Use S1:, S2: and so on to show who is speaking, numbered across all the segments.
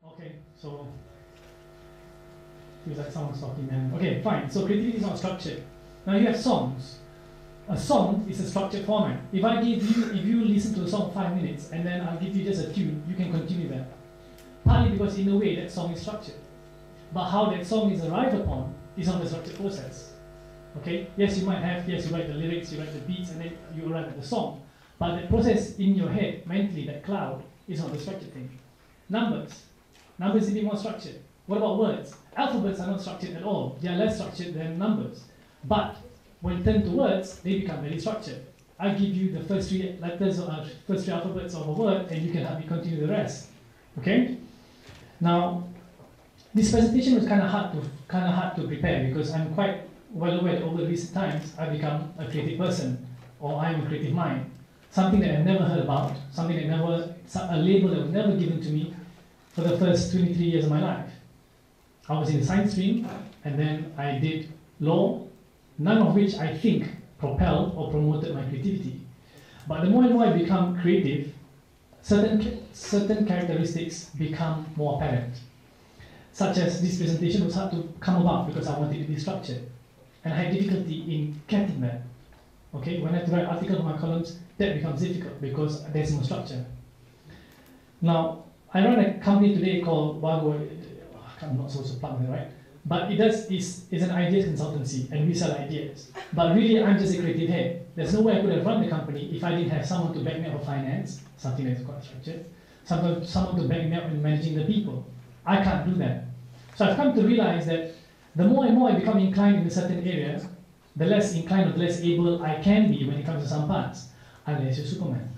S1: Okay, so feels like someone's talking, man. Okay, fine. So creativity is not structured. Now you have songs. A song is a structured format. If you listen to a song 5 minutes and then I'll give you just a tune, you can continue that. Partly because in a way that song is structured. But how that song is arrived upon is not the structured process. Okay? Yes, you write the lyrics, you write the beats, and then you arrive at the song. But the process in your head, mentally, that cloud, is not the structured thing. Numbers is a bit more structured. What about words? Alphabets are not structured at all. They are less structured than numbers. But when turned to words, they become very structured. I give you the first three letters or first three alphabets of a word, and you can help me continue the rest. Okay? Now, this presentation was kind of hard to prepare because I'm quite well aware that over recent times I've become a creative person, or I'm a creative mind. Something that I've never heard about, a label that was never given to me for the first 23 years of my life. I was in the science stream, and then I did law, none of which I think propelled or promoted my creativity. But the more and more I become creative, certain characteristics become more apparent. Such as this presentation was hard to come about because I wanted it to be structured. And I had difficulty in getting that. Okay, when I have to write articles on my columns, that becomes difficult because there's no structure. Now, I run a company today called Wago. I'm not supposed to plug that, right? But it's an ideas consultancy, and we sell ideas. But really, I'm just a creative head. There's no way I could have run the company if I didn't have someone to back me up for finance, something that's quite structured, someone to back me up in managing the people. I can't do that. So I've come to realize that the more and more I become inclined in a certain area, the less inclined or the less able I can be when it comes to some parts, unless you're Superman.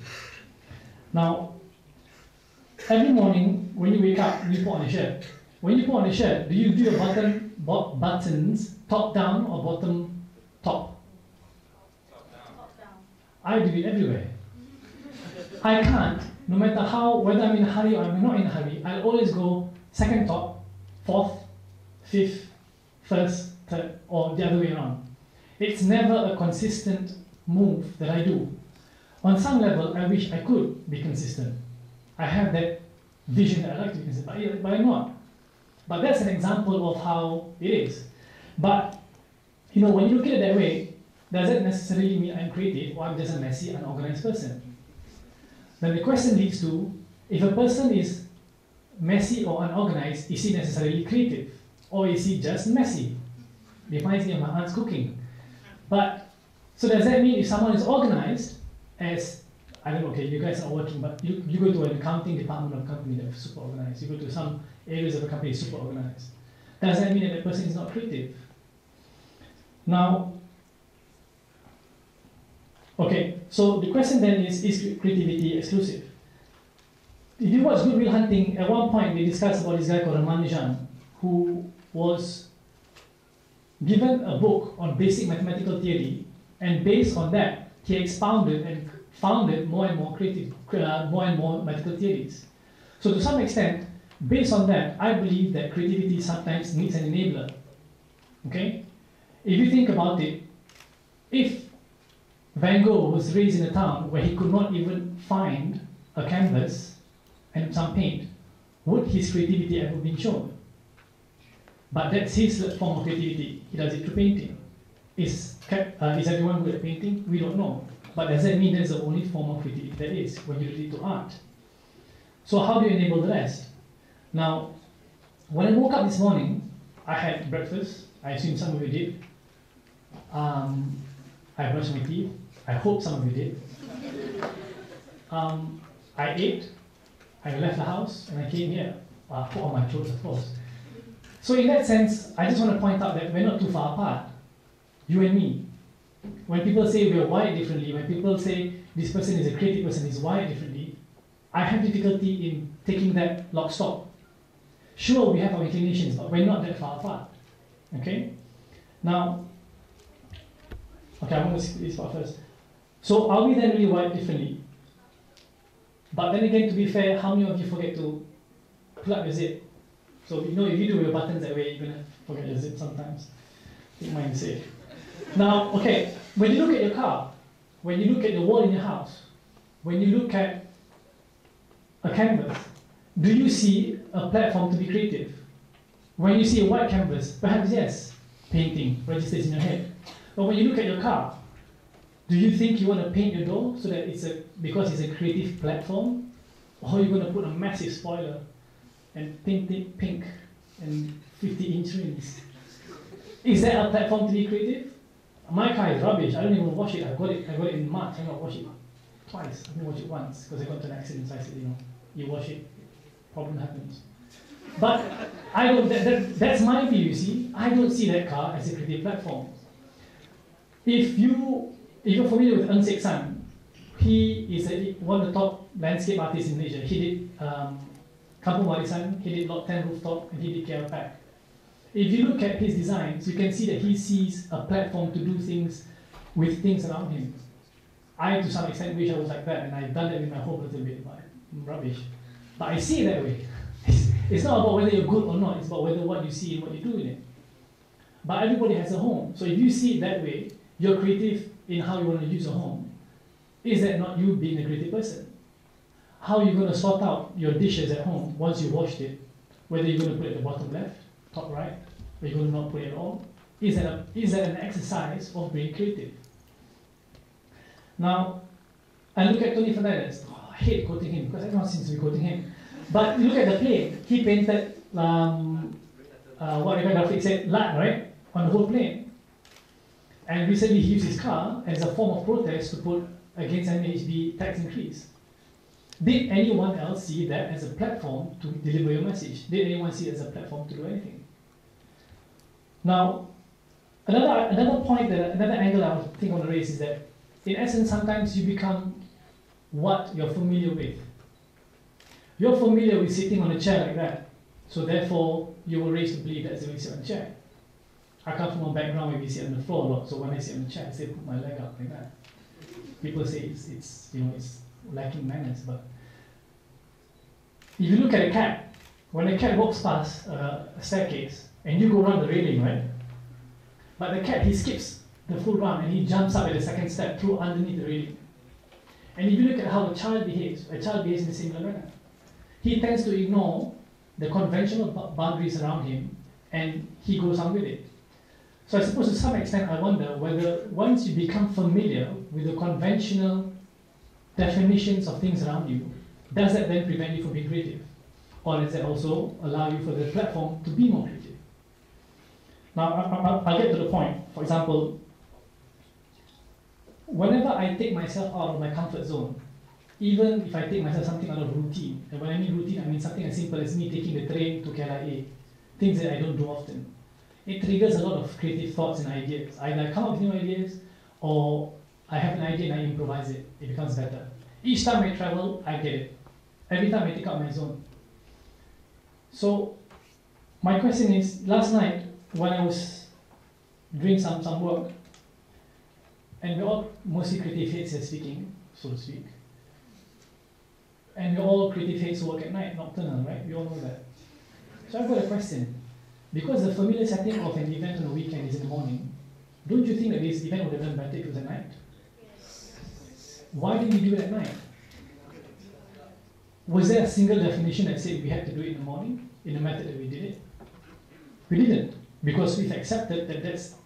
S1: Now, every morning when you wake up, you put on a shirt. When you put on a shirt, do you do your buttons top down or bottom top?
S2: Top down.
S1: I do it everywhere. I can't, no matter how, whether I'm in a hurry or I'm not in a hurry, I'll always go second top, fourth, fifth, first, third, or the other way around. It's never a consistent move that I do. On some level, I wish I could be consistent. I have that vision that I like to be consistent, but I'm not. But that's an example of how it is. But, you know, when you look at it that way, does that necessarily mean I'm creative or I'm just a messy, unorganized person? Then the question leads to, if a person is messy or unorganized, is he necessarily creative? Or is he just messy? Reminds me of my aunt's cooking. But, so does that mean if someone is organized, as, I don't know, okay, you guys are working, but you go to an accounting department of a company that's super organized, you go to some areas of a company that's super organized, does that mean that the person is not creative? Now, okay, so the question then is creativity exclusive? If you watch Good Will Hunting, at one point they discussed about this guy called Ramanujan, who was given a book on basic mathematical theory, and based on that, he expounded and founded more and more mathematical theories. So to some extent, based on that, I believe that creativity sometimes needs an enabler. Okay? If you think about it, if Van Gogh was raised in a town where he could not even find a canvas and some paint, would his creativity ever been shown? But that's his form of creativity. He does it through painting. Is everyone good at painting? We don't know. But does that mean that's the only form of creativity there is when you relate to art? So how do you enable the rest? Now, when I woke up this morning, I had breakfast. I assume some of you did. I brushed my teeth. I hope some of you did. I ate. I left the house and I came here. Put on my clothes, of course. So in that sense, I just want to point out that we're not too far apart. You and me. When people say we're wired differently, when people say this person is a creative person, is wired differently, I have difficulty in taking that lock stop. Sure, we have our inclinations, but we're not that far apart. Okay? Now, okay, I'm going to skip this part first. So are we then really wired differently? But then again, to be fair, how many of you forget to plug your zip? So you know, if you do your buttons that way, you're going to forget your zip sometimes. I think mine is safe. Now, okay, when you look at your car, when you look at the wall in your house, when you look at a canvas, Do you see a platform to be creative? When you see a white canvas, perhaps yes, painting registers in your head. But when you look at your car, do you think you want to paint your door so that because it's a creative platform? Or are you going to put a massive spoiler and paint it pink and 50-inch rims? Is that a platform to be creative? My car is rubbish. I don't even wash it. I got it in March. I don't wash it twice. I didn't wash it once because I got into an accident. So I said, you wash it, problem happens. But I don't. That's my view. You see, I don't see that car as a creative platform. If you're familiar with Zain, he is one of the top landscape artists in Malaysia. He did Kampung Warisan, he did Lot 10 Rooftop, and he did KL Pack. If you look at his designs, you can see that he sees a platform to do things with things around him. I, to some extent, wish I was like that, and I've done that in my home a little bit, but I'm rubbish. But I see it that way. It's not about whether you're good or not, it's about whether what you see and what you do in it. But everybody has a home, so if you see it that way, you're creative in how you want to use a home. Is that not you being a creative person? How are you going to sort out your dishes at home once you washed it? Whether you're going to put it at the bottom left, top right, or you're going to not put it at all? Is that an exercise of being creative? Now, I look at Tony Fernandez. Oh, I hate quoting him because everyone seems to be quoting him. But look at the plane. He painted what graphic said, LAT, right? On the whole plane. And recently he used his car as a form of protest to put against MHB tax increase. Did anyone else see that as a platform to deliver your message? Did anyone see it as a platform to do anything? Now, another point, another angle I would think I want to raise is that, in essence, sometimes you become what you're familiar with. You're familiar with sitting on a chair like that, so therefore you were raised to believe that's the way you sit on a chair. I come from a background where we sit on the floor a lot, so when I sit on the chair, I say put my leg up like that. People say it's lacking manners, but if you look at a cat, when a cat walks past a staircase and you go around the railing, right? But the cat, he skips the full round and he jumps up at the second step through underneath the railing. And if you look at how a child behaves in a similar manner. He tends to ignore the conventional boundaries around him and he goes on with it. So I suppose to some extent I wonder whether once you become familiar with the conventional definitions of things around you, does that then prevent you from being creative? Or does that also allow you for the platform to be more creative? Now, I'll get to the point. For example, whenever I take myself out of my comfort zone, even if I take myself something out of routine, and when I mean routine, I mean something as simple as me taking the train to KLIA, things that I don't do often. It triggers a lot of creative thoughts and ideas. Either I come up with new ideas, or I have an idea and I improvise it. It becomes better. Each time I travel, I get it. Every time I take out my zone. So, my question is, last night, when I was doing some work, and we're all mostly creative heads here speaking, so to speak, and we're all creative heads who work at night, nocturnal, right? We all know that. So I've got a question. Because the familiar setting of an event on a weekend is in the morning, don't you think that this event would have done better if it was at night?
S2: Yes.
S1: Why did we do it at night? Was there a single definition that said we had to do it in the morning, in the method that we did it? We didn't, because we've accepted that that's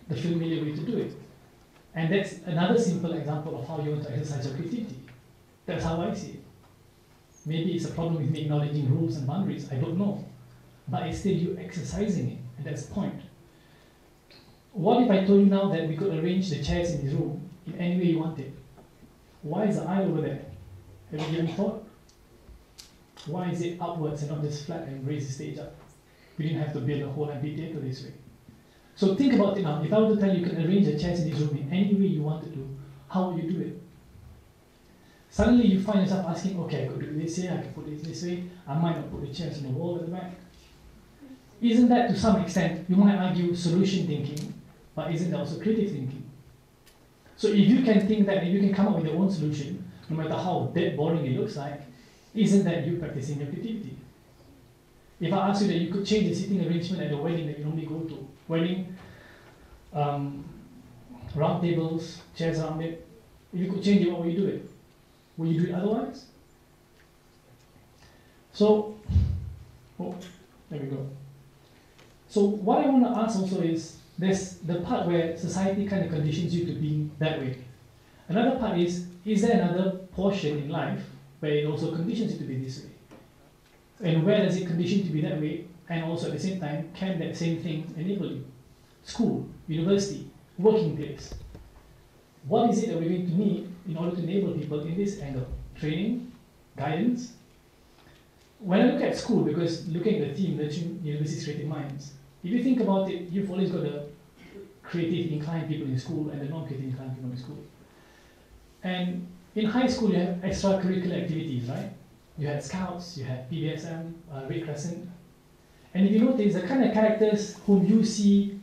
S1: the familiar way to do it. And that's another simple example of how you want to exercise your creativity. That's how I see it. Maybe it's a problem with me acknowledging rules and boundaries, I don't know. But it's still you exercising it, and that's the point. What if I told you now that we could arrange the chairs in this room in any way you wanted? Why is the aisle over there? Have you given thought? Why is it upwards and not just flat and raise the stage up? We didn't have to build a whole amphitheater this way. So think about it now. If I were to tell you you can arrange the chairs in this room in any way you wanted to, how would you do it? Suddenly you find yourself asking, okay, I could do this here, I could put it this way, I might not put the chairs on the wall at the back. Isn't that, to some extent, you might argue solution thinking, but isn't that also creative thinking? So if you can think that, if you can come up with your own solution, no matter how dead boring it looks like, isn't that you practicing your creativity? If I ask you that you could change the seating arrangement at the wedding that you normally go to, wedding, round tables, chairs around it, if you could change it, what would you do it? Will you do it otherwise? So, oh, there we go. So what I want to ask also is, there's the part where society kind of conditions you to be that way. Another part is there another portion in life where it also conditions you to be this way? And where does it condition you to be that way? And also at the same time, can that same thing enable you? School, university, working place. What is it that we're going to need in order to enable people in this angle? Training, guidance. When I look at school, because looking at the theme, Nurturing University's Creative Minds, if you think about it, you've always got the creative inclined people in school and the non-creative inclined people in school. And in high school, you have extracurricular activities, right? You had scouts, you had PBSM, Red Crescent. And if you notice, the kind of characters whom you see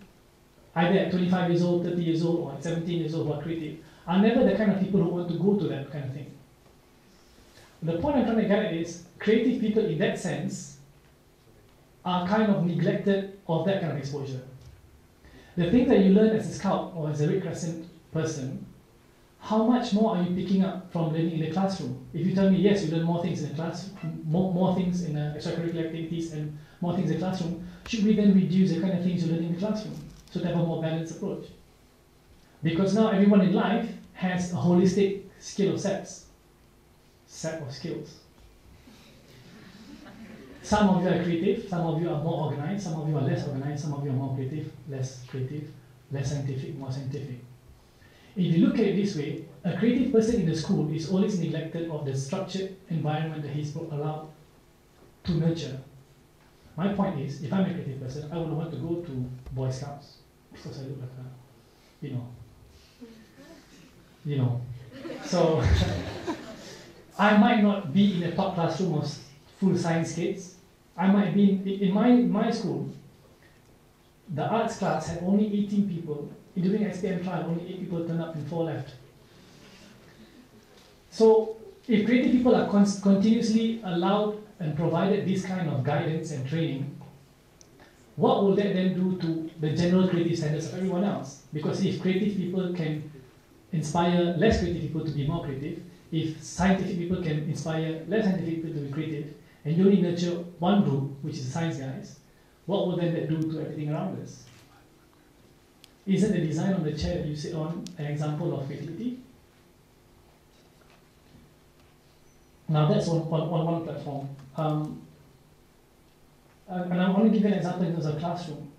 S1: either at 25 years old, 30 years old, or at 17 years old who are creative, are never the kind of people who want to go to that kind of thing. The point I'm trying to get at is, creative people in that sense are kind of neglected of that kind of exposure. The things that you learn as a scout or as a Red Crescent person, how much more are you picking up from learning in the classroom? If you tell me, yes, you learn more things in the class, more things in extracurricular activities and more things in the classroom, should we then reduce the kind of things you learn in the classroom so to have a more balanced approach? Because now everyone in life has a holistic set of skills. Some of you are creative, some of you are more organized, some of you are less organized, some of you are more creative, less scientific, more scientific. If you look at it this way, a creative person in the school is always neglected of the structured environment that he's allowed to nurture. My point is, if I'm a creative person, I would want to go to Boy Scouts because I look like a, you know. So I might not be in a top classroom of full science kids. I might be in my school. The arts class had only 18 people. During SPM trial, only 8 people turned up and 4 left. So if creative people are continuously allowed and provided this kind of guidance and training, what will that then do to the general creative standards of everyone else? Because if creative people can inspire less creative people to be more creative, if scientific people can inspire less scientific people to be creative, and you only nurture one group, which is the science guys, what will then that do to everything around us? Isn't the design on the chair that you sit on an example of creativity? Now that's on one platform. And I want to give you an example in terms of classroom.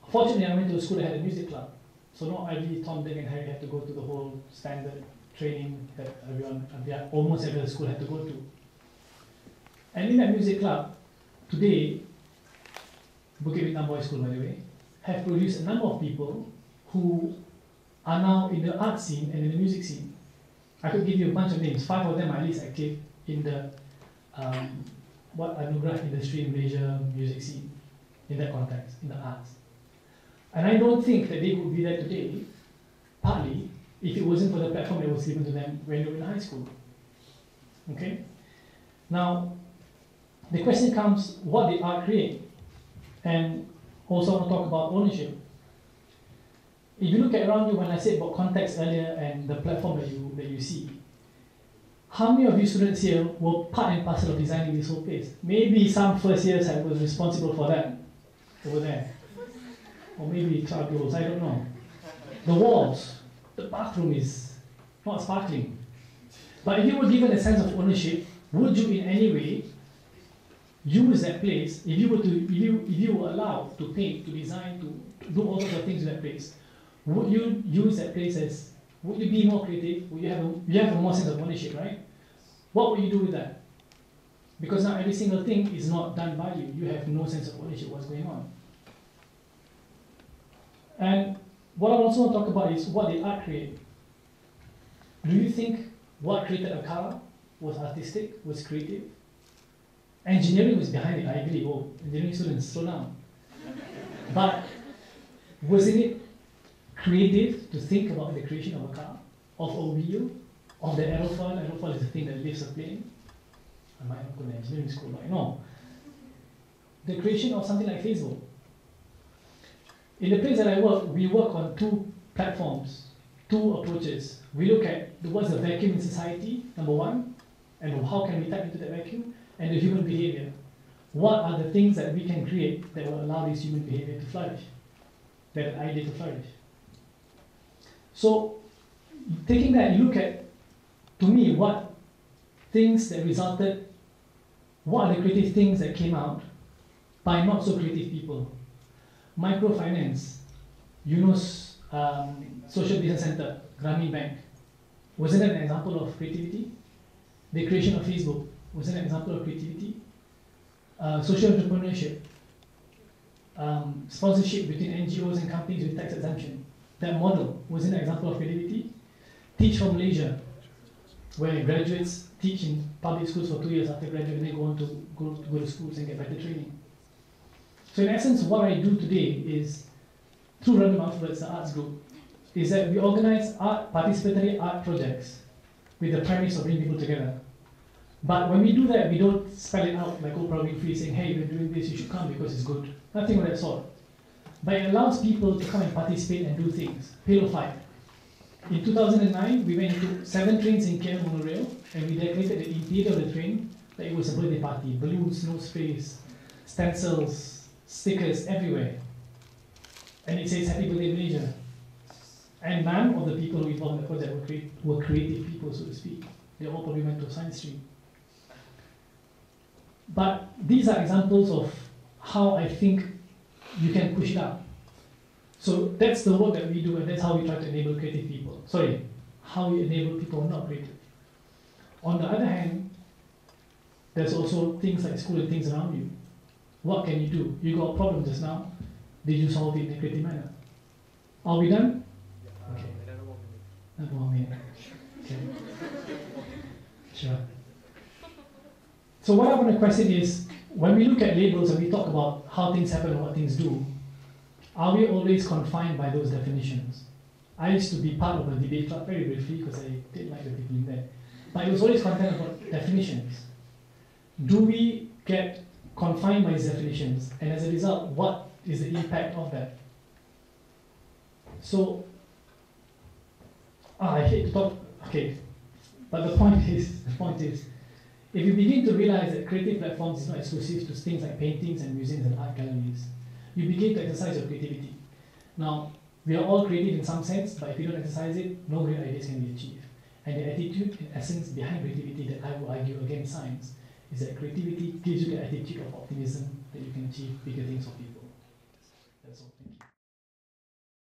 S1: Fortunately, I went to a school that had a music club. So not every Tom, Dick and Harry had to go to the whole standard training that almost every other school had to go to. And in that music club, today, Bukit Bintang Boys School, by the way, have produced a number of people who are now in the art scene and in the music scene. I could give you a bunch of names. 5 of them are at least active in the anugerah industry in Malaysia music scene, in that context, in the arts. And I don't think that they would be there today, partly, if it wasn't for the platform that was given to them when they were in high school. Okay? Now, the question comes, what did art create? And also I want to talk about ownership. If you look at around you, when I said about context earlier and the platform that you see, how many of you students here were part and parcel of designing this whole place? Maybe some first years I was responsible for that over there. Or maybe troubles, I don't know. The walls, the bathroom is not sparkling. But if you were given a sense of ownership, would you in any way use that place, if you were allowed to paint, to design, to do all sorts of things in that place, would you use that place as, would you be more creative? Would you have a more sense of ownership, right? What would you do with that? Because now every single thing is not done by you. You have no sense of ownership of what's going on. And what I also want to talk about is, what did art create? Do you think what created a car was artistic, was creative? Engineering was behind it, I agree. Oh, engineering students, slow down. But wasn't it creative to think about the creation of a car, of a wheel, of the aerofoil? Aerofoil is the thing that lifts a plane. I might not go to engineering school, but I know. The creation of something like Facebook. In the place that I work, we work on 2 platforms, 2 approaches. We look at what's the vacuum in society, number 1. And how can we tap into that vacuum? And the human behavior. What are the things that we can create that will allow this human behavior to flourish? That idea to flourish. So, taking that, you look at, to me, what things that resulted, what are the creative things that came out by not so creative people? Microfinance, Yunus Social Business Center, Grameen Bank, wasn't that an example of creativity? The creation of Facebook, wasn't an example of creativity? Social entrepreneurship, sponsorship between NGOs and companies with tax exemption. That model wasn't an example of creativity. Teach from Malaysia, where graduates teach in public schools for 2 years after graduating, they go on to go to schools and get better training. So in essence, what I do today is, through Random Alphabets, the arts group, is that we organize participatory art projects with the premise of bringing people together. But when we do that, we don't spell it out like Oprah Winfrey saying, hey, we're doing this, you should come because it's good. Nothing of that sort. But it allows people to come and participate and do things. Pillow fight. In 2009, we went into 7 trains in KL monorail, and we decorated the interior of the train like it was a birthday party. Balloons, snow sprays, stencils, stickers everywhere. And it says Happy Birthday Malaysia. And none of the people who involved in the project were creative people, so to speak. They all probably went to a science stream. But these are examples of how I think you can push it up. So that's the work that we do, and that's how we try to enable creative people. Sorry, how we enable people who are not creative. On the other hand, there's also things like school and things around you. What can you do? You got a problem just now. Did you solve it in a creative manner? Are we done? Okay. Another 1 minute. Okay. Sure. So what I want to question is, when we look at labels and we talk about how things happen and what things do, are we always confined by those definitions? I used to be part of a debate club very briefly because I didn't like the people in there. But it was always content about definitions. Do we get confined by these definitions? And as a result, what is the impact of that? So, I hate to talk, okay, but the point is, if you begin to realize that creative platforms is not exclusive to things like paintings and museums and art galleries, you begin to exercise your creativity. Now, we are all creative in some sense, but if you don't exercise it, no great ideas can be achieved. And the attitude, in essence, behind creativity that I would argue against science is that creativity gives you the attitude of optimism that you can achieve bigger things for people.